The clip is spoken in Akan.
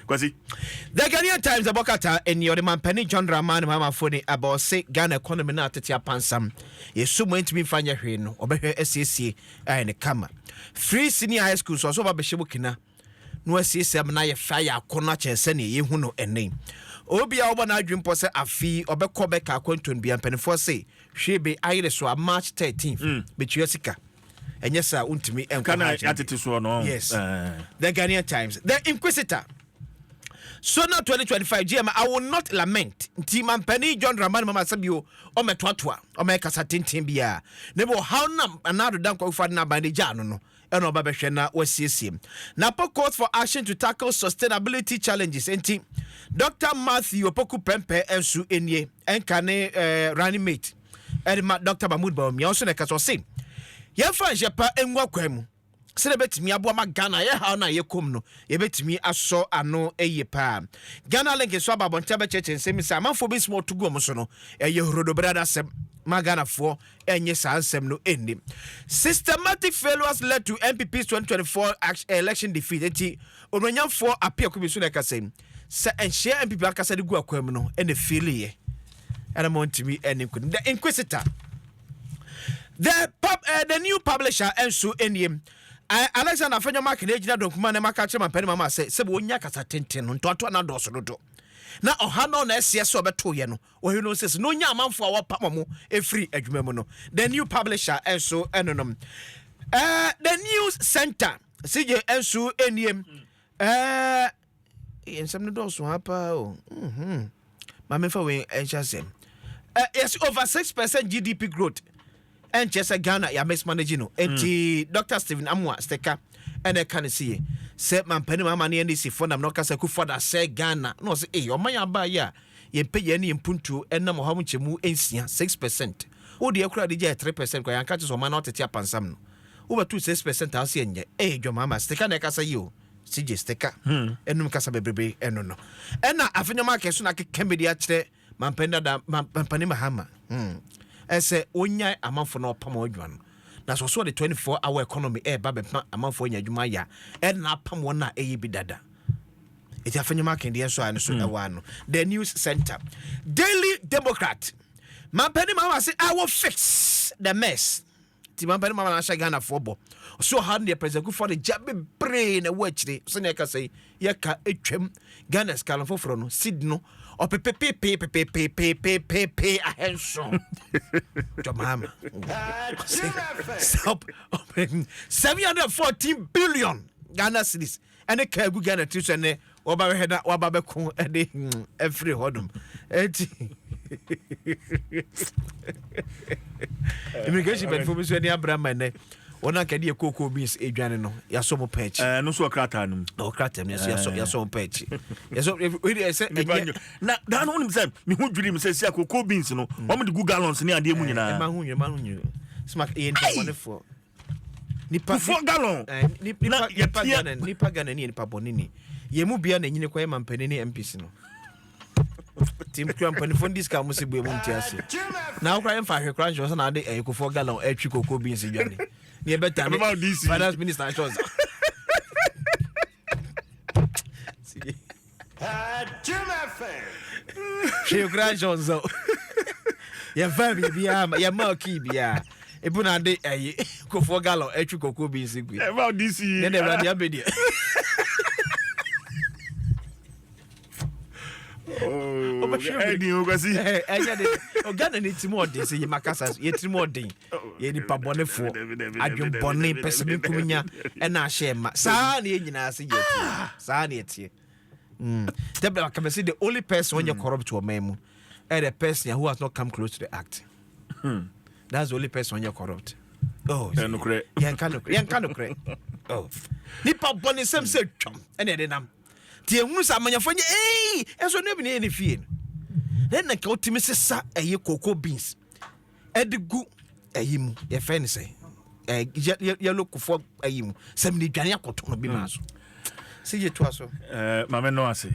Kwasi. The Ghanaian Times abokata eni ode mampani John Dramani mama foni about say Ghana economy na atetia pansam. Yesu mo ntimi fanya hwe no obehwe SSC ne kama. Free senior high school so ba behyebu kina. No SSC am na ye fire akona chense ne ye hu no enen. Obi a oba na adwimpo se afi obekọ beka akwanton bia mpanifo se hwebe ayire so a March 13th betue sika. Enyesa untimi Kana atete so no. Yes. The Ghanaian Times. The Inquisitor. So now 2025 GM, I will not lament. Team Penny John Dramani Mama Sabio or Metwatwa or Mekasatin Timbia. Nebo how nam another danko for na by the Jano no. Eno Babeshena was CCM. Napo calls for action to tackle sustainability challenges. And team Dr. Matthew Opoku Pempe and Su Enye and Kane running mate. And Dr. Mahmoud Baum, you also nekaso same. Yefa Japa and Wakwemu. Celebrate abua Ghana ye how na ye kom no ye betimi aso ano eye pa Ghana link so aba bontabe church nsem say amanfo be small to go mo so no eye horodo brother sem Ghana fo enye sansem no enim. Systematic failures led to MPP's 2024 election defeat. Enti ononyam for appear ko bi so na ka say share MPP aka say gu akwam no e na feel ye and amontimi enim ko the Inquisitor. The new publisher Ensu Enyim Alexander Fenyo Mark na ejina donkuma na maka chema pene mama se wonya kasa tenten no ntoto na doso dodo na oha no na ese so beto ye no ohi no se no nya amanfo a wopam mo efri adwuma mu no. The new publisher Ensu Enonom the news center CJ Ensu Enyim ensem no doso hapa o mama fa we enchasem yes over 6% GDP growth. And just Ghana ya best managing no enti Dr. Stephen Amwa steka ene kan see say man pani mama ne ndc for nam no kasa ku for da say Ghana no say o man ya ba ya ye peye ne mpuntu enam ho mchemu ensia 6%. O de akura de 3% kwa yanka che so man not tia pansam no wo betu 6% ase enye dwo mama steka ne kasa yo CJ steka enum kasa bebrebe eno no ena afenyo market so na kemedia kire man pani da man pani mahama ese onya amanfo na opam odwan na so the 24-hour economy babe amanfo onya adwuma ya na apam wona bi dada eti afenye market dey so an so no. The news center Daily Democrat mampani mama say I will fix the mess. Ti mampani mama na sha Ghana football so hard the president for the job brain watchre so na ka say ye ka etwam Ghana scala foforo no sid no o pepe ahenso to mama stop 714 billion Ghana cedis and a ka gu Ghana tuso ne oba heda oba be ko e every hodum eti immigration ben for me so ni Abraham ne ona ka de cocoa beans edwane no yaso mo patch no so krata no o krata me yaso mo patch yaso we say na dan no nim me hu dwiri me say cocoa beans no o mo de good gallons ni ade mu nyina ma hu smack e nta for nipa 4 gallon nipa Ghana ni nipa bonini ye mu bia na nyine kwa mampani ni MPs no team company for this ka musibu mu ntiase na okra em fa hwe kra njo so na ade ko 4 gallon atwi cocoa beans edwane ni better finance minister chose she kra jonzo ya family bia ya maki bia ebuna ade ko 4 gallon atwi cocoa beans egwe about this ne de brand ya bedi Eddie Ogasi Ghana ni timo de se makasa ye timo de ye ni pabonefo adwebone pesebe kunya e na shema saa na nyina se ye saa na etie tebla can say the only person when you corrupt to a memu the person who has not come close to the act that's the only person when you corrupt yan kanokre oh ni pabone sem se twam ene de nam tie hunu sa manyafo nye eso no bi ne ne fie then na ka otimi sesa cocoa beans edigu mu ye fe ne say yellow kufo mu sem ni dwane akoto no bi ma so se je to aso mame no ase